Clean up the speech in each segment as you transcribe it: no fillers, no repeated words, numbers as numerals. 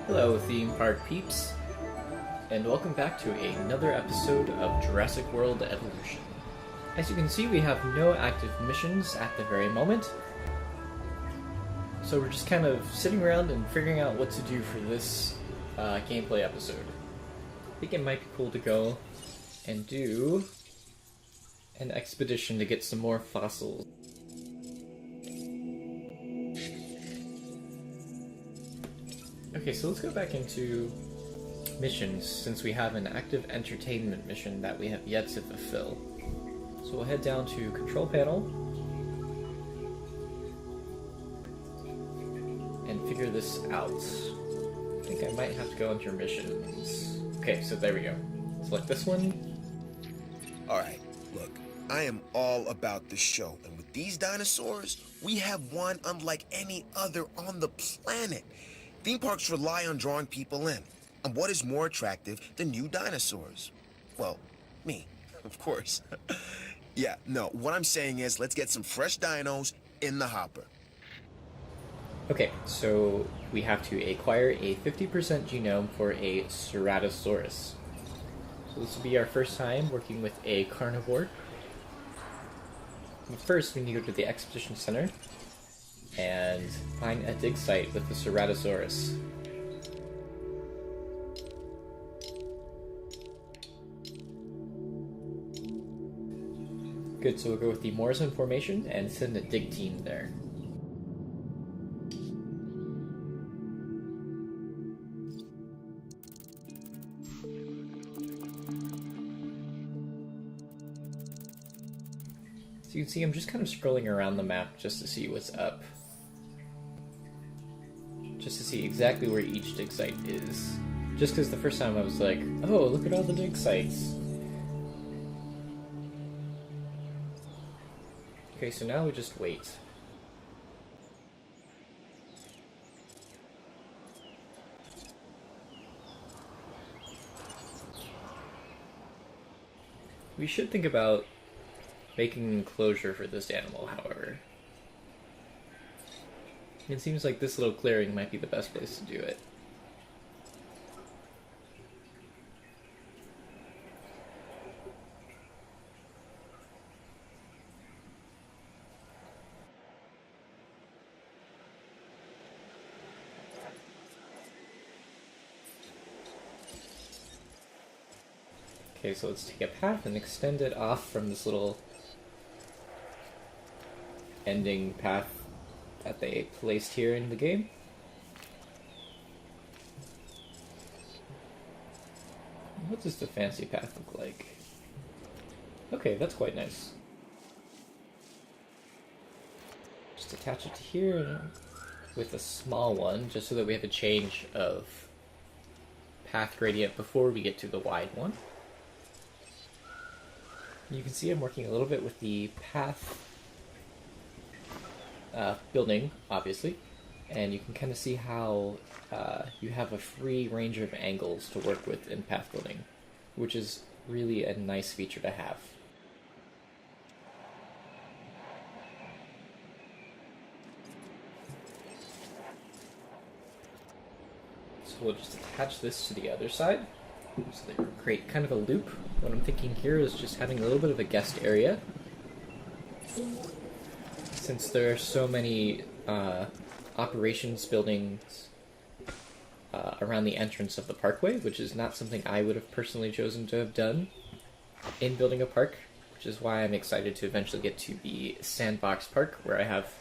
Hello, theme park peeps, and welcome back to another episode of Jurassic World Evolution. As you can see, we have no active missions at the very moment, so we're just kind of sitting around and figuring out what to do for this gameplay episode. I think it might be cool to go and do an expedition to get some more fossils. Okay, so let's go back into missions, since we have an active entertainment mission that we have yet to fulfill. So we'll head down to Control Panel and figure this out. I think I might have to go into missions. Okay, so there we go. Select this one. Alright, look, I am all about the show, and with these dinosaurs, we have one unlike any other on the planet. Theme parks rely on drawing people in, and what is more attractive than new dinosaurs? Well, me, of course. Yeah, no, what I'm saying is let's get some fresh dinos in the hopper. Okay, so we have to acquire a 50% genome for a Ceratosaurus. So this will be our first time working with a carnivore. But first, we need to go to the Expedition Center and find a dig site with the Ceratosaurus. Good, so we'll go with the Morrison formation and send a dig team there. So you can see I'm just kind of scrolling around the map just to see what's up. Just to see exactly where each dig site is. Just because the first time I was like, oh, look at all the dig sites. Okay, so now we just wait. We should think about making an enclosure for this animal, however. It seems like this little clearing might be the best place to do it. Okay, so let's take a path and extend it off from this little ending path that they placed here in the game. What does the fancy path look like? Okay, that's quite nice. Just attach it to here with a small one, just so that we have a change of path gradient before we get to the wide one. You can see I'm working a little bit with the path building, obviously, and you can kind of see how you have a free range of angles to work with in path building, which is really a nice feature to have. So we'll just attach this to the other side, so that we create kind of a loop. What I'm thinking here is just having a little bit of a guest area, since there are so many operations buildings around the entrance of the parkway, which is not something I would have personally chosen to have done in building a park, which is why I'm excited to eventually get to the sandbox park, where I have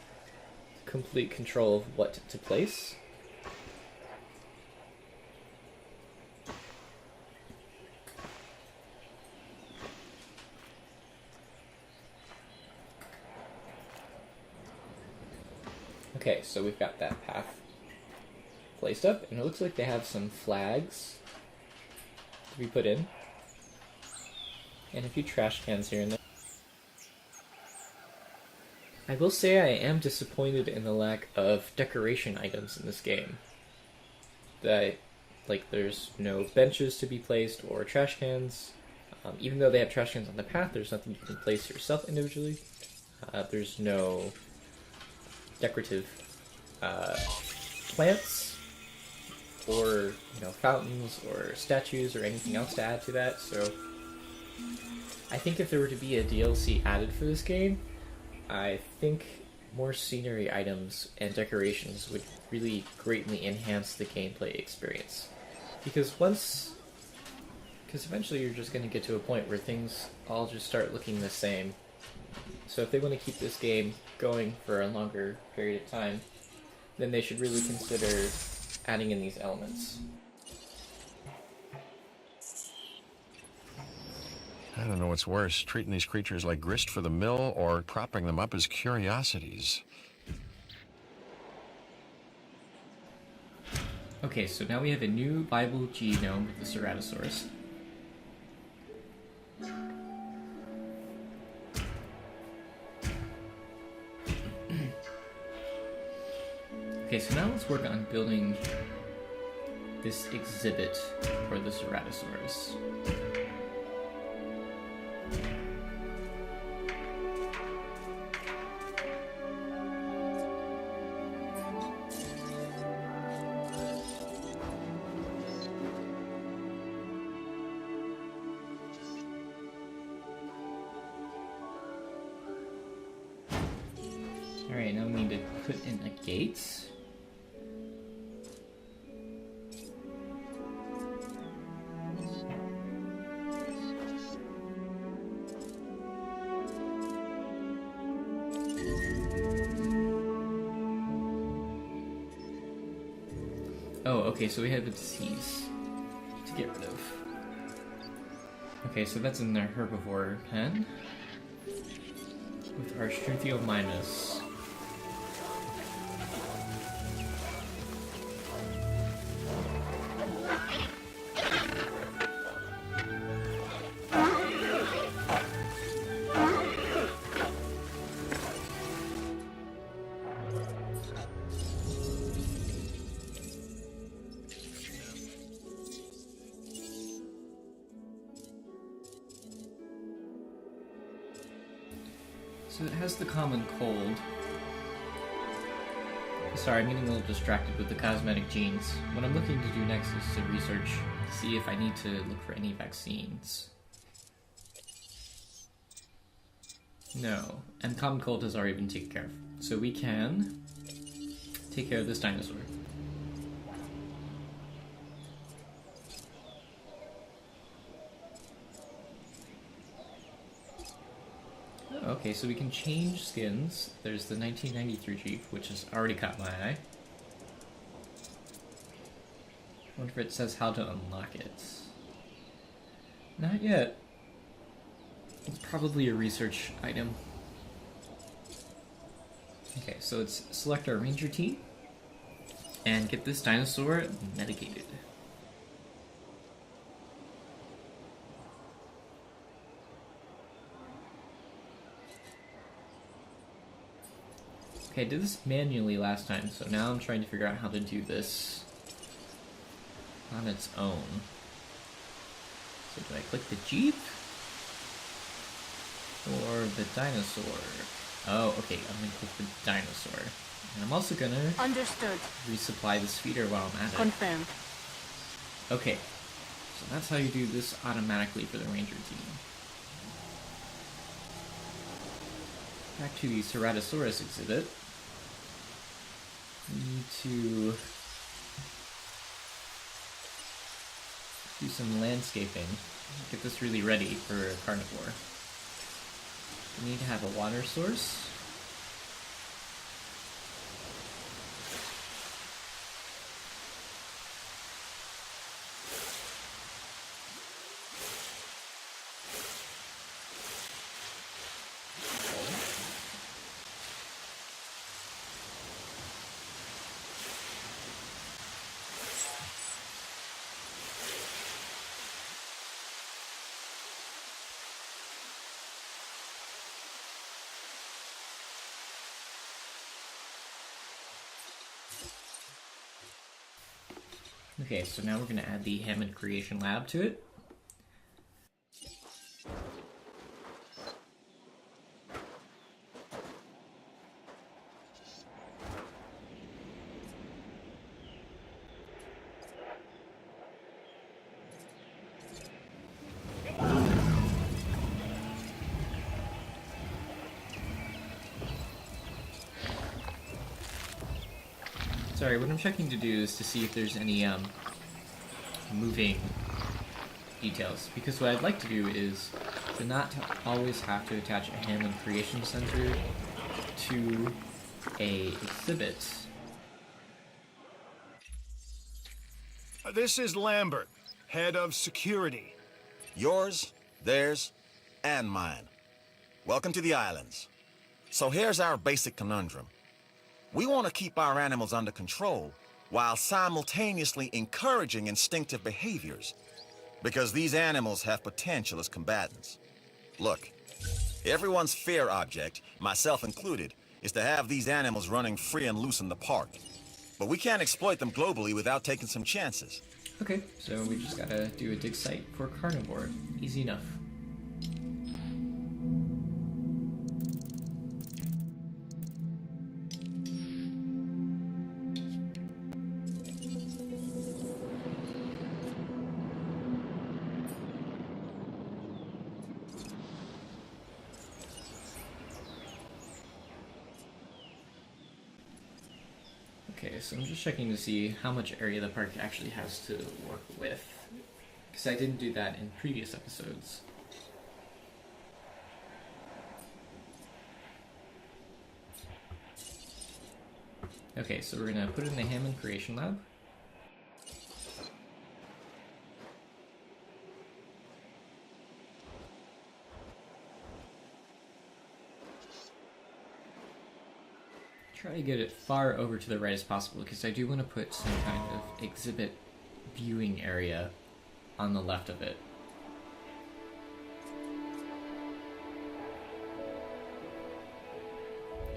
complete control of what to place. Okay, so we've got that path placed up, and it looks like they have some flags to be put in, and a few trash cans here and there. I will say I am disappointed in the lack of decoration items in this game. There's no benches to be placed or trash cans. Even though they have trash cans on the path, there's nothing you can place yourself individually. There's no decorative plants or fountains or statues or anything else to add to that. So I think if there were to be a DLC added for this game, I think more scenery items and decorations would really greatly enhance the gameplay experience. Because eventually you're just going to get to a point where things all just start looking the same. So if they want to keep this game going for a longer period of time, then they should really consider adding in these elements. I don't know what's worse, treating these creatures like grist for the mill or propping them up as curiosities. Okay, so now we have a new viable genome with the Ceratosaurus. Okay, so now let's work on building this exhibit for the Ceratosaurus. Alright, now we need to put in a gate. Oh, okay, so we have a disease to get rid of. Okay, so that's in the herbivore pen. With our Struthiomimus. So it has the common cold. Sorry, I'm getting a little distracted with the cosmetic genes. What I'm looking to do next is to research to see if I need to look for any vaccines. No, and common cold has already been taken care of. So we can take care of this dinosaur. Okay, so we can change skins. There's the 1993 Jeep, which has already caught my eye. I wonder if it says how to unlock it. Not yet. It's probably a research item. Okay, so let's select our ranger team and get this dinosaur medicated. Okay, I did this manually last time, so now I'm trying to figure out how to do this on its own. So do I click the Jeep? Or the dinosaur? Oh, okay, I'm gonna click the dinosaur. And I'm also gonna Understood. resupply this feeder while I'm at it. Confirmed. Okay, so that's how you do this automatically for the ranger team. Back to the Ceratosaurus exhibit. We need to do some landscaping. Get this really ready for a carnivore. We need to have a water source. Okay, so now we're going to add the Hammond Creation Lab to it. Sorry, what I'm checking to do is to see if there's any moving details, because what I'd like to do is to not always have to attach a Hammond Creation Center to a exhibit. This is Lambert, head of security. Yours, theirs, and mine. Welcome to the islands. So here's our basic conundrum. We want to keep our animals under control while simultaneously encouraging instinctive behaviors, because these animals have potential as combatants. Look, everyone's fear object, myself included, is to have these animals running free and loose in the park. But we can't exploit them globally without taking some chances. Okay, so we just gotta do a dig site for carnivore. Easy enough. Okay, so I'm just checking to see how much area the park actually has to work with, because I didn't do that in previous episodes. Okay, so we're gonna put it in the Hammond Creation Lab. Try to get it far over to the right as possible, because I do want to put some kind of exhibit viewing area on the left of it.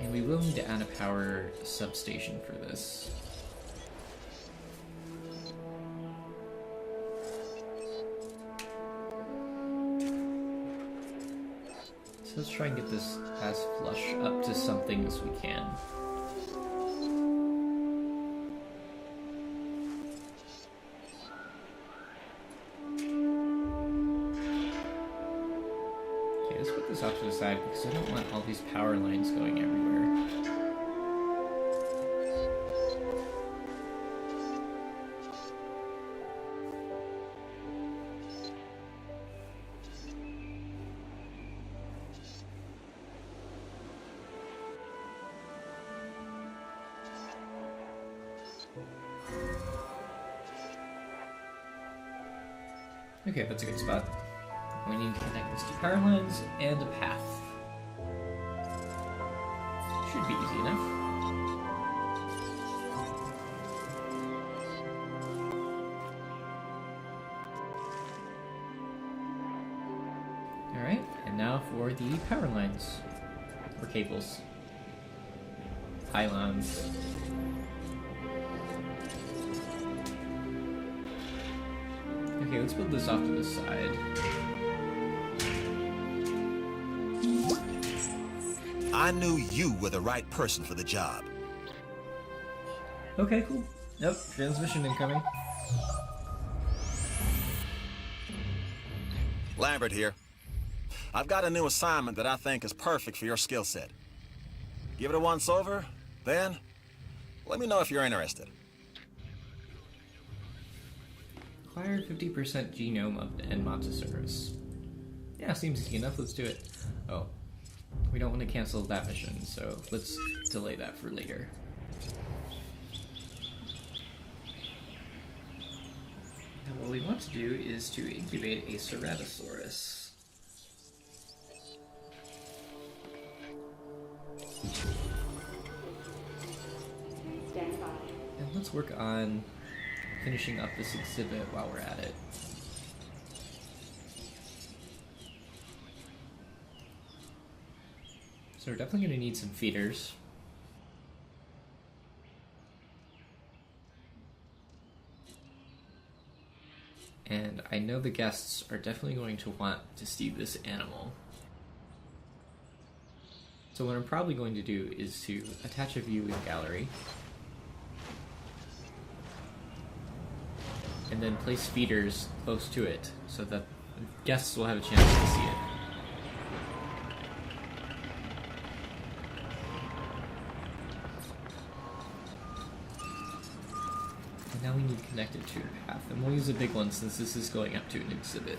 And we will need to add a power substation for this. So let's try and get this as flush up to something as we can. Off to the side, because I don't want all these power lines going everywhere. Okay, that's a good spot. We need to connect these two power lines and a path. Should be easy enough. Alright, and now for the power lines. Or cables. Pylons. Okay, let's build this off to the side. I knew you were the right person for the job. Okay, cool. Yep, transmission incoming. Lambert here. I've got a new assignment that I think is perfect for your skill set. Give it a once over, then let me know if you're interested. Acquire 50% genome of the ENCLOSURES. Yeah, seems easy enough. Let's do it. Oh. We don't want to cancel that mission, so let's delay that for later. Now what we want to do is to incubate a Ceratosaurus. Stand by. And let's work on finishing up this exhibit while we're at it. So we're definitely going to need some feeders. And I know the guests are definitely going to want to see this animal. So what I'm probably going to do is to attach a viewing gallery. And then place feeders close to it so that guests will have a chance to see it. need connected to your path. And we'll use a big one since this is going up to an exhibit.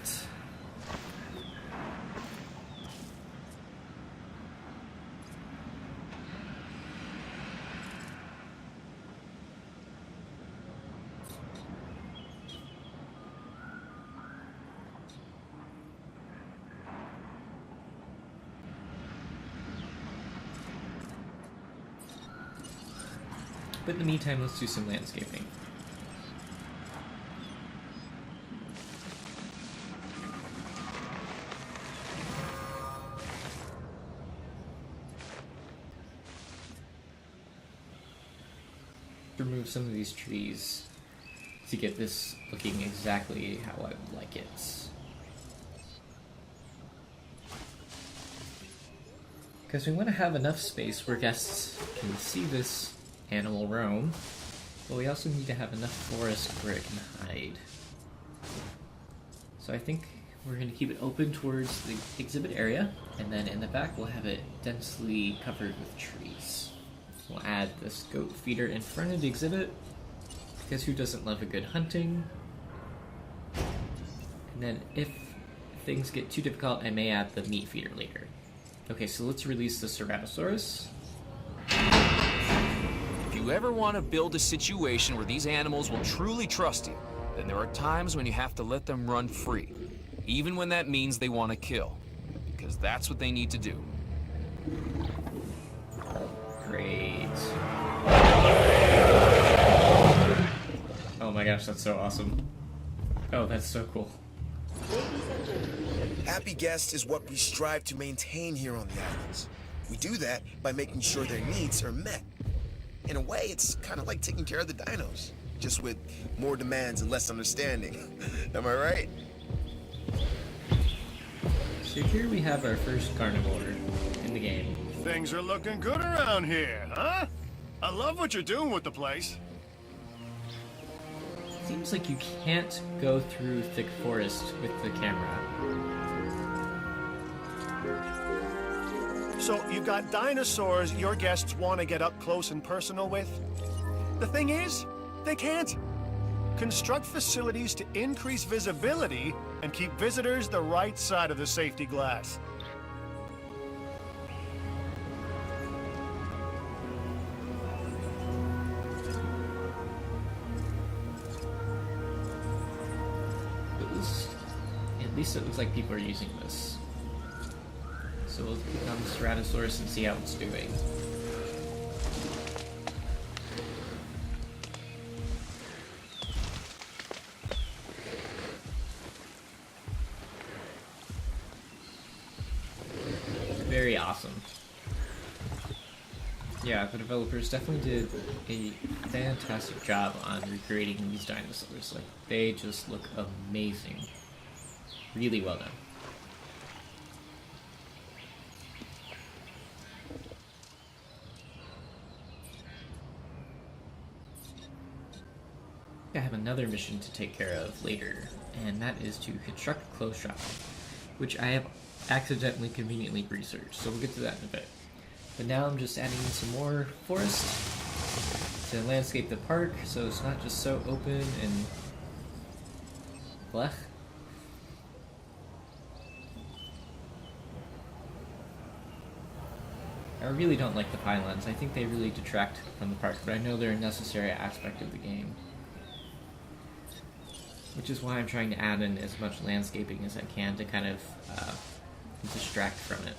But in the meantime, let's do some landscaping. Remove some of these trees to get this looking exactly how I would like it. Because we want to have enough space where guests can see this animal roam, but we also need to have enough forest where it can hide. So I think we're going to keep it open towards the exhibit area, and then in the back we'll have it densely covered with trees. We'll add this goat feeder in front of the exhibit, because who doesn't love a good hunting? And then if things get too difficult, I may add the meat feeder later. Okay, so let's release the Ceratosaurus. If you ever want to build a situation where these animals will truly trust you, then there are times when you have to let them run free, even when that means they want to kill, because that's what they need to do. Great. Oh my gosh, that's so awesome. Oh, that's so cool. Happy guests is what we strive to maintain here on the islands. We do that by making sure their needs are met. In a way, it's kind of like taking care of the dinos, just with more demands and less understanding. Am I right? So here we have our first carnivore in the game. Things are looking good around here, huh? I love what you're doing with the place. Seems like you can't go through thick forest with the camera. So you've got dinosaurs your guests want to get up close and personal with? The thing is, they can't. Construct facilities to increase visibility and keep visitors the right side of the safety glass. At least it looks like people are using this. So we'll click on the Ceratosaurus and see how it's doing. Very awesome. Yeah, the developers definitely did a fantastic job on recreating these dinosaurs. Like, they just look amazing. Really well done. I have another mission to take care of later, and that is to construct a clothes shop, which I have accidentally conveniently researched, so we'll get to that in a bit. But now I'm just adding some more forest to landscape the park, so it's not just so open and blech. I really don't like the pylons. I think they really detract from the park, but I know they're a necessary aspect of the game. Which is why I'm trying to add in as much landscaping as I can to kind of distract from it.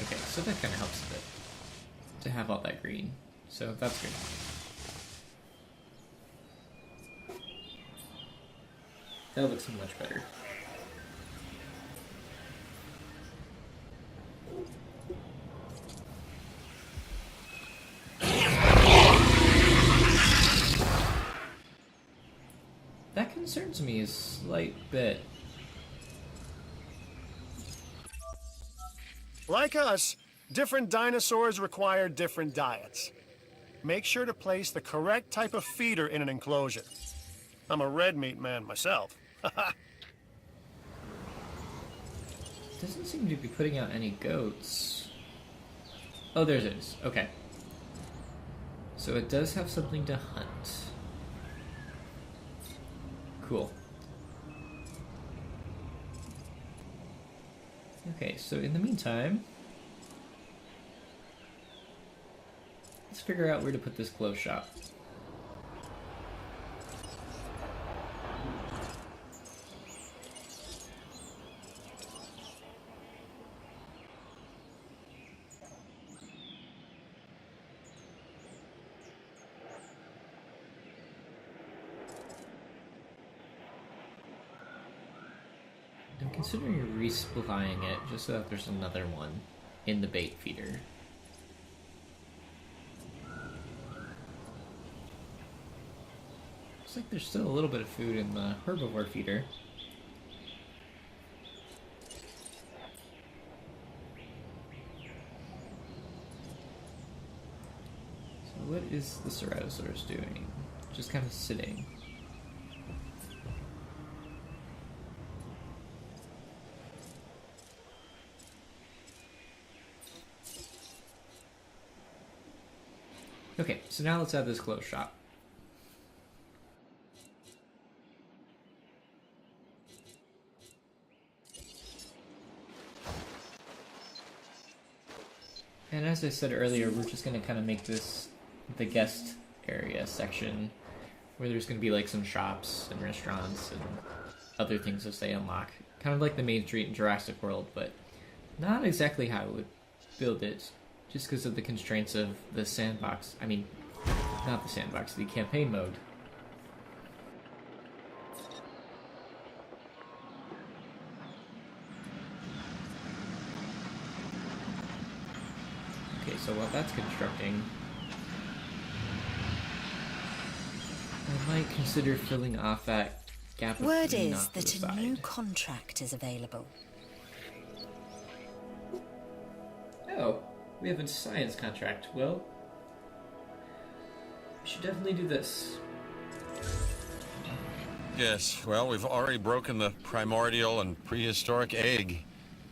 Okay, so that kind of helps a bit to have all that green, so that's good. That looks much better. That concerns me a slight bit. Like us, different dinosaurs require different diets. Make sure to place the correct type of feeder in an enclosure. I'm a red meat man myself. Doesn't seem to be putting out any goats. Oh, there it is. Okay. So it does have something to hunt. Cool. Okay, so in the meantime, let's figure out where to put this clothes shop. I'm considering resupplying it just so that there's another one in the bait feeder. Looks like there's still a little bit of food in the herbivore feeder. So what is the Ceratosaurus doing? Just kind of sitting. Okay, so now let's add this clothes shop. And as I said earlier, we're just going to kind of make this the guest area section where there's going to be like some shops and restaurants and other things as they unlock. Kind of like the main street in Jurassic World, but not exactly how I would build it. Just because of the constraints of the sandbox. I mean, not the sandbox, the campaign mode. Okay, so while that's constructing, I might consider filling off that gap of Word green is off to that the a new side. contract is available. Oh. We have a science contract. Well, we should definitely do this. Yes, well, we've already broken the primordial and prehistoric egg,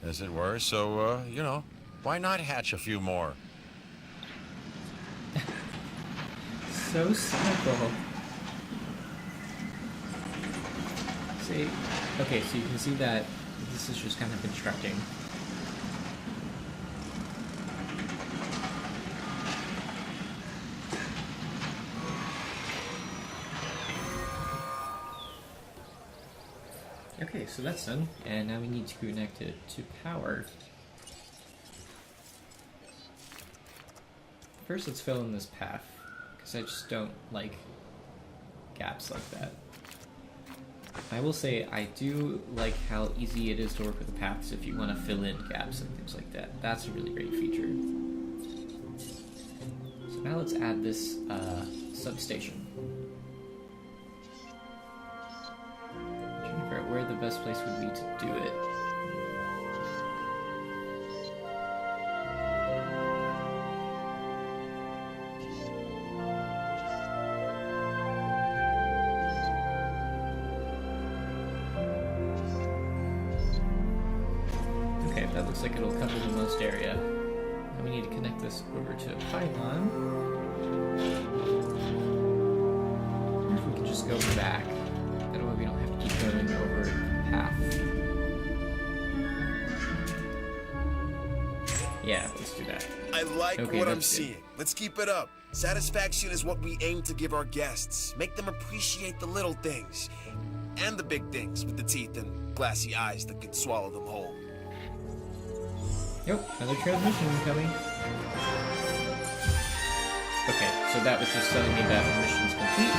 as it were, so, you know, why not hatch a few more? So cynical. See, okay, so you can see that this is just kind of constructing. Okay, so that's done, and now we need to connect it to power. First, let's fill in this path, because I just don't like gaps like that. I will say I do like how easy it is to work with the paths if you want to fill in gaps and things like that. That's a really great feature. So now let's add this substation. Where the best place would be to do it. Okay, that looks like it'll cover the most area. Now we need to connect this over to a pylon. Or if we can just go back. That way we don't have to keep going over the path. Yeah, let's do that. I like Okay, what I'm that's good. seeing. Let's keep it up. Satisfaction is what we aim to give our guests. Make them appreciate the little things. And the big things with the teeth and glassy eyes that could swallow them whole. Yep, another transmission incoming. Okay, so that was just telling me that the mission's complete.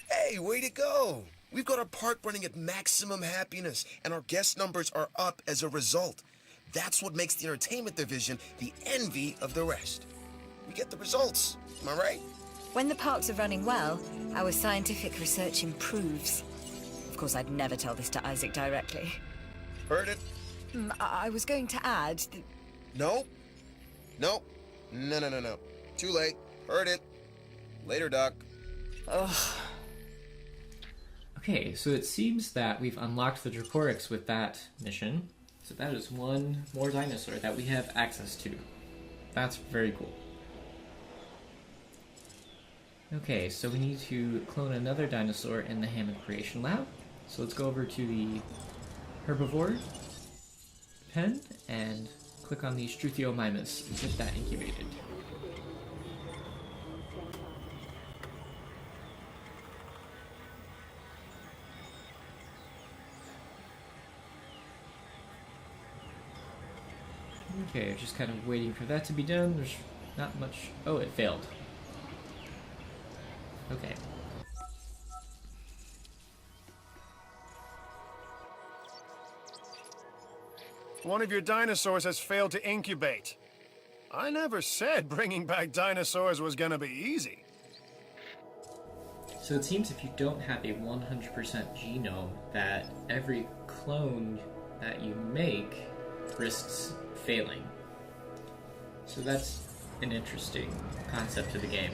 Hey, way to go! We've got our park running at maximum happiness, and our guest numbers are up as a result. That's what makes the entertainment division the envy of the rest. We get the results, am I right? When the parks are running well, our scientific research improves. Of course, I'd never tell this to Isaac directly. Heard it? I was going to add that... No. No. No. Too late. Heard it. Later, Doc. Okay, so it seems that we've unlocked the Dracorex with that mission. So that is one more dinosaur that we have access to. That's very cool. Okay, so we need to clone another dinosaur in the Hammond Creation Lab. So let's go over to the herbivore pen and click on the Struthiomimus and get that incubated. Okay, just kind of waiting for that to be done. There's not much... Oh, it failed. Okay. One of your dinosaurs has failed to incubate. I never said bringing back dinosaurs was gonna be easy. So it seems if you don't have a 100% genome, that every clone that you make risks failing. So that's an interesting concept to the game.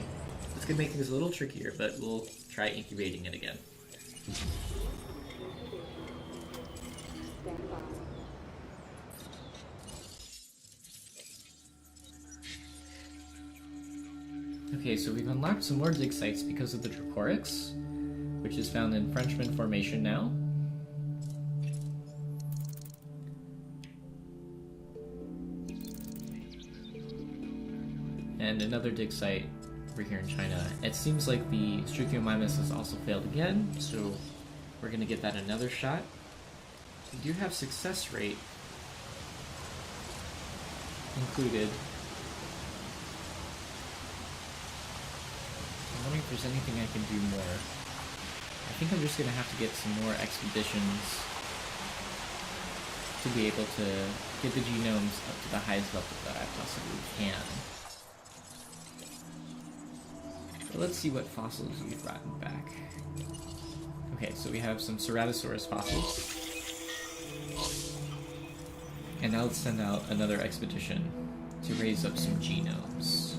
It's gonna make things a little trickier, but we'll try incubating it again. Okay, so we've unlocked some more dig sites because of the Dracorex, which is found in Frenchman Formation now. And another dig site over here in China. It seems like the Struthiomimus has also failed again, so we're going to get that another shot. We do have success rate included. I'm wondering if there's anything I can do more. I think I'm just going to have to get some more expeditions to be able to get the genomes up to the highest level that I possibly can. So let's see what fossils we've gotten back. Okay, so we have some Ceratosaurus fossils. And now let's send out another expedition to raise up some genomes.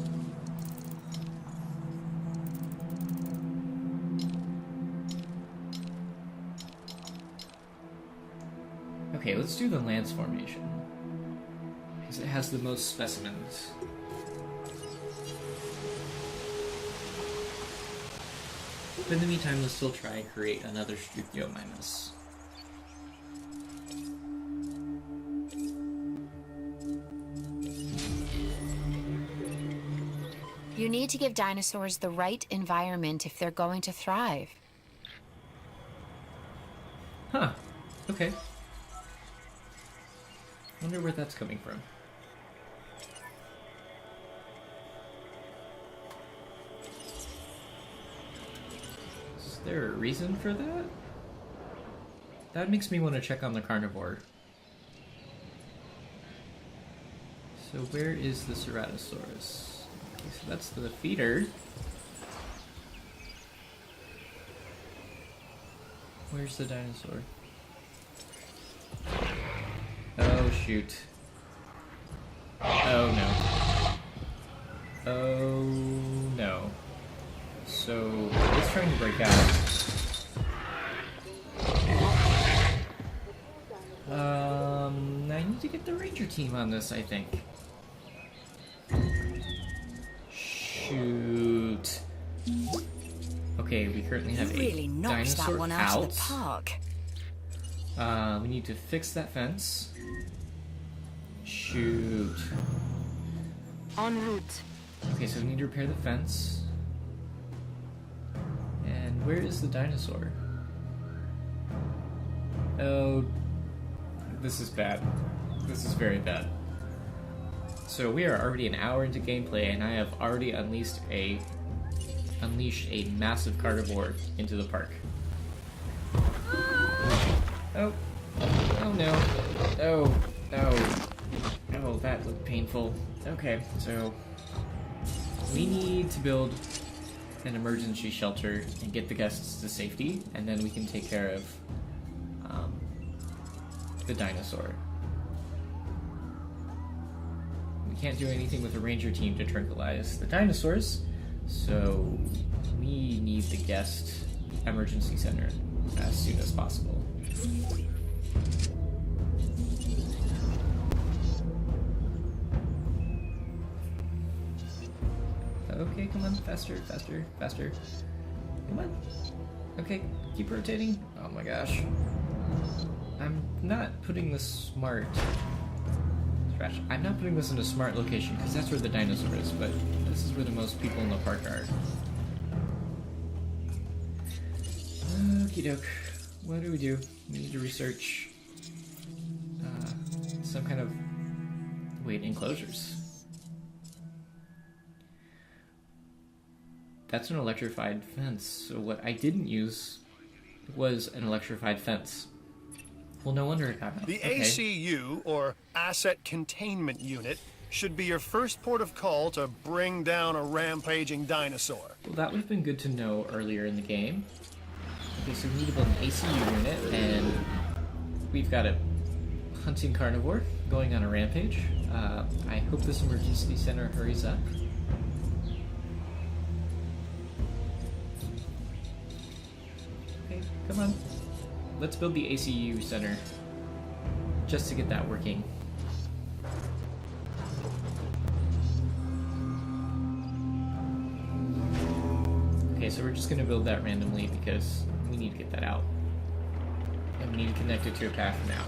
Okay, let's do the Lance Formation, because it has the most specimens. But in the meantime, let's still try and create another Struthiomimus. You need to give dinosaurs the right environment if they're going to thrive. Huh. Okay. Wonder where that's coming from. Is there a reason for that? That makes me want to check on the carnivore. So where is the Ceratosaurus? Okay, so that's the feeder. Where's the dinosaur? Oh shoot. Oh no. Oh no. So it's trying to break out. I need to get the ranger team on this, I think. Shoot. Okay, we currently have really a knocked dinosaur that one out of the park. We need to fix that fence. Shoot. En route. Okay, so we need to repair the fence. And where is the dinosaur? Oh, this is bad. This is very bad. So we are already an hour into gameplay, and I have already unleashed a massive carnivore into the park. Oh. Oh no. Oh. Oh. Oh, that looked painful. Okay, so we need to build an emergency shelter and get the guests to safety, and then we can take care of the dinosaur. We can't do anything with a ranger team to tranquilize the dinosaurs, So we need the guest emergency center as soon as possible. Okay, come on, faster, faster, faster. Come on. Okay, keep rotating. Oh my gosh. I'm not putting this smart. Scratch. I'm not putting this in a smart location because that's where the dinosaur is, but this is where the most people in the park are. Okie doke. What do? We need to research some kind of enclosures. That's an electrified fence. So what I didn't use was an electrified fence. Well, no wonder it got out. The Okay. ACU, or Asset Containment Unit, should be your first port of call to bring down a rampaging dinosaur. Well, that would have been good to know earlier in the game. Okay, so we need to build an ACU unit, and we've got a hunting carnivore going on a rampage. I hope this emergency center hurries up. Okay, come on. Let's build the ACU center just to get that working. Okay, so we're just going to build that randomly because we need to get that out. And we need to connect it to a path now.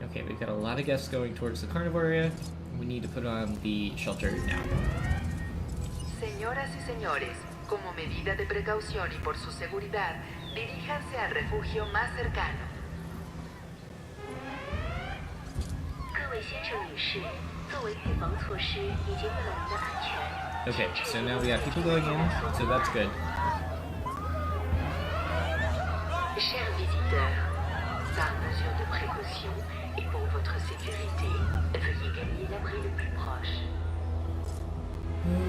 Okay, we've got a lot of guests going towards the carnivore area. We need to put on the shelter now. Señoras y señores, como medida de precaución y por su seguridad, diríjanse al refugio más cercano. Okay, so now we got people going in, so that's good. Chers visiteurs, par mesure de précaution et pour votre sécurité, veuillez gagner l'abri le plus proche.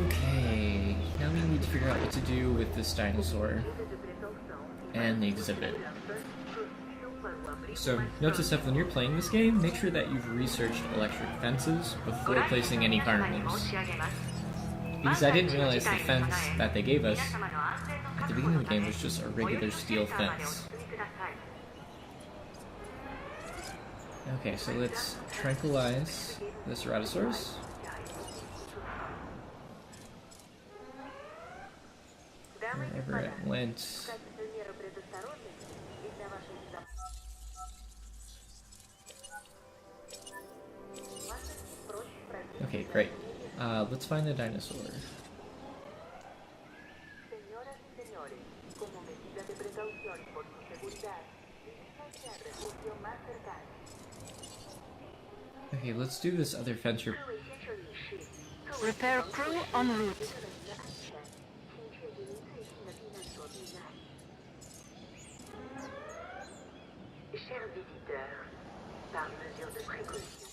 Okay, now we need to figure out what to do with this dinosaur and the exhibit. So, note to self, when you're playing this game, make sure that you've researched electric fences before placing any carnivores. Because I didn't realize the fence that they gave us at the beginning of the game was just a regular steel fence. Okay, so let's tranquilize the Ceratosaurus. Wherever it went. Okay, great. Let's find the dinosaur. Okay, let's do this other fence. Repair crew en route. Chers visiteurs, par mesure de précaution.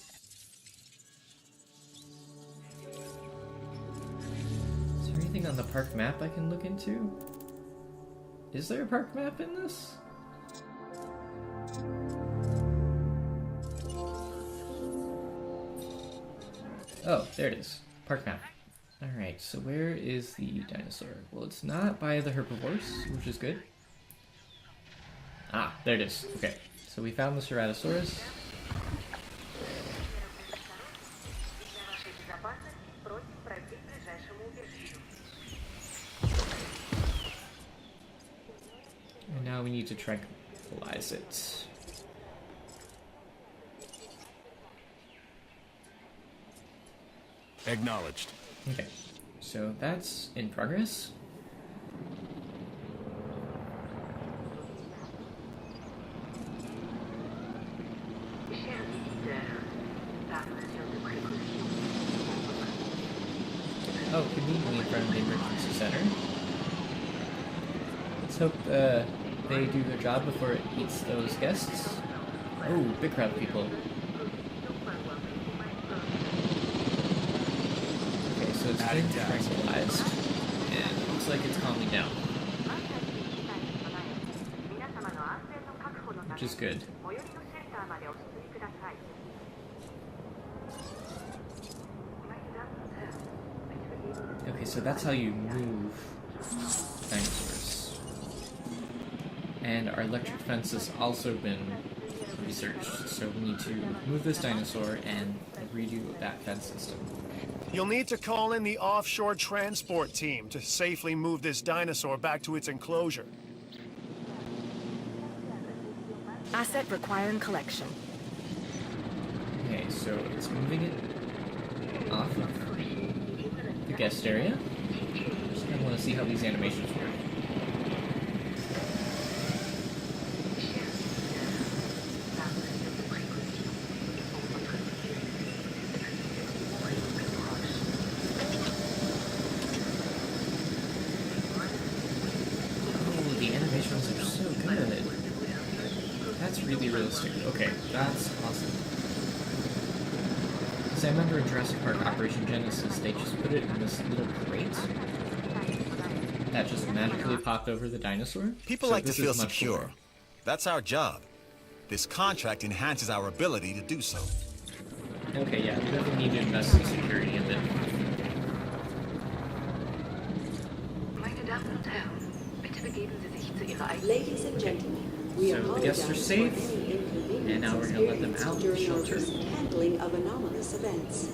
Is there anything on the park map I can look into? Is there a park map in this? Oh, there it is. Park map. Alright, so where is the dinosaur? Well, it's not by the herbivores, which is good. Ah, there it is. Okay, so we found the Ceratosaurus. And now we need to tranquilize it. Acknowledged. Okay, so that's in progress. Chers visiteurs, par mesure de précaution. Oh, conveniently in front of the emergency center. Let's hope they do their job before it eats those guests. Oh, big crowd of people. Okay, so it's been tranquilized, and it looks like it's calming down. Which is good. Okay, so that's how you move dinosaurs. And our electric fence has also been researched, so we need to move this dinosaur and redo that fence system. You'll need to call in the offshore transport team to safely move this dinosaur back to its enclosure. Asset requiring collection. Okay, so it's moving it off of the guest area. Just kind of want to see how these animations work. Oh, the animations are so good. That's really realistic. Okay, that's awesome. Because I remember in Jurassic Park Operation Genesis, they just put it in this little crate that just magically popped over the dinosaur. People So like to this is feel much secure. cooler. That's our job. This contract enhances our ability to do so. Okay, yeah, we definitely need to invest in security a bit. Meine Damen und Herren, bitte begeben Sie sich zu Ihrer eigenen... Ladies and gentlemen, we So the guests are apologize safe, for any inconvenience and now we're gonna let them experienced out of the during our shelter. recent handling of anomalous events.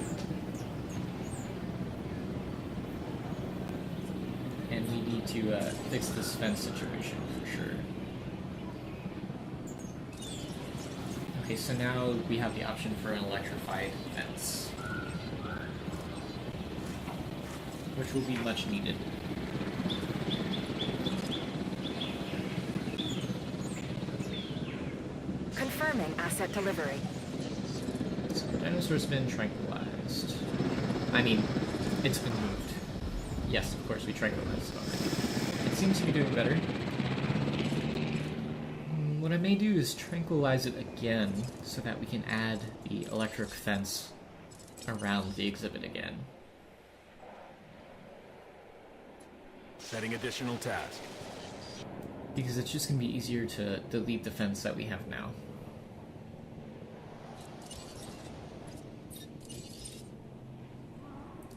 And we need to fix this fence situation for sure. Okay, so now we have the option for an electrified fence, which will be much needed. Confirming asset delivery. So the dinosaur's been tranquilized. I mean, it's been moved. Yes, of course, we tranquilized it. It seems to be doing better. What I may do is tranquilize it again so that we can add the electric fence around the exhibit again. Setting additional task. Because it's just going to be easier to delete the fence that we have now.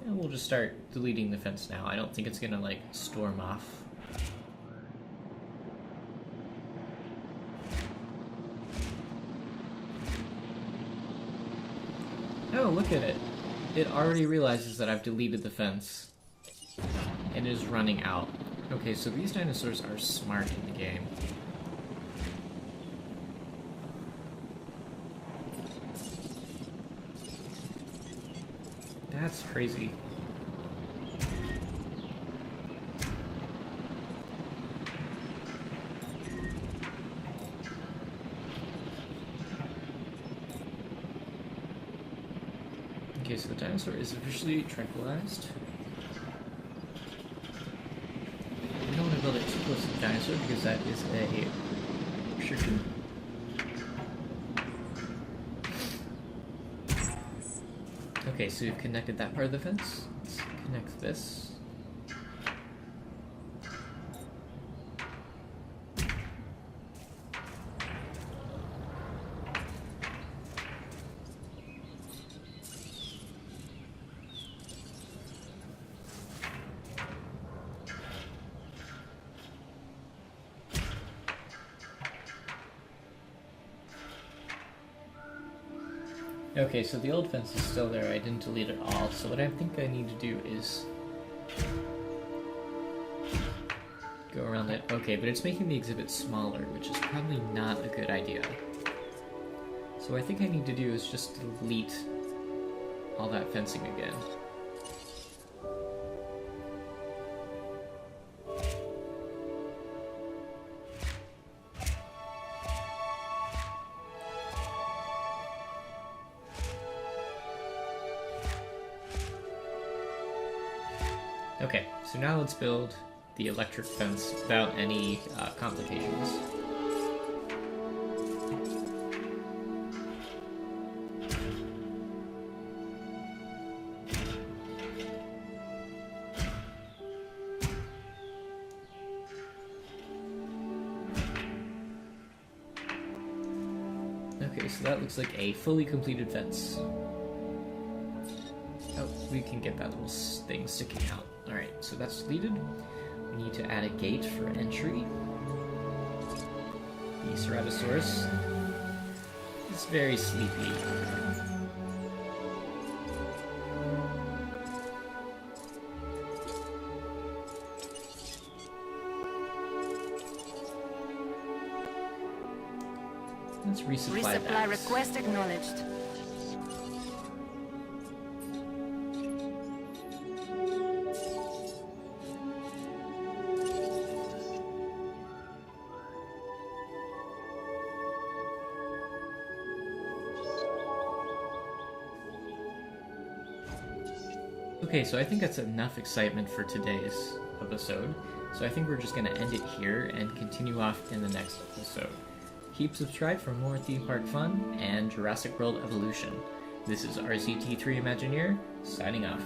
And we'll just start deleting the fence now. I don't think it's going to, like, storm off. Oh, look at it. It already realizes that I've deleted the fence. And is running out. Okay, so these dinosaurs are smart in the game. That's crazy. Okay, so the dinosaur is officially tranquilized. We don't want to build it too close to the dinosaur because that is a restriction. Okay, so we've connected that part of the fence. Let's connect this. Okay, so the old fence is still there. I didn't delete it all. So what I think I need to do is go around it. Okay, but it's making the exhibit smaller, which is probably not a good idea. So what I think I need to do is just delete all that fencing again. Okay, so now let's build the electric fence without any complications. Okay, so that looks like a fully completed fence. Oh, we can get that little thing sticking out. Alright, so that's deleted. We need to add a gate for entry. The Ceratosaurus is very sleepy. Let's resupply that. Request acknowledged. Okay, so I think that's enough excitement for today's episode. So I think we're just going to end it here and continue off in the next episode. Keep subscribed for more theme park fun and Jurassic World Evolution. This is RCT3 Imagineer, signing off.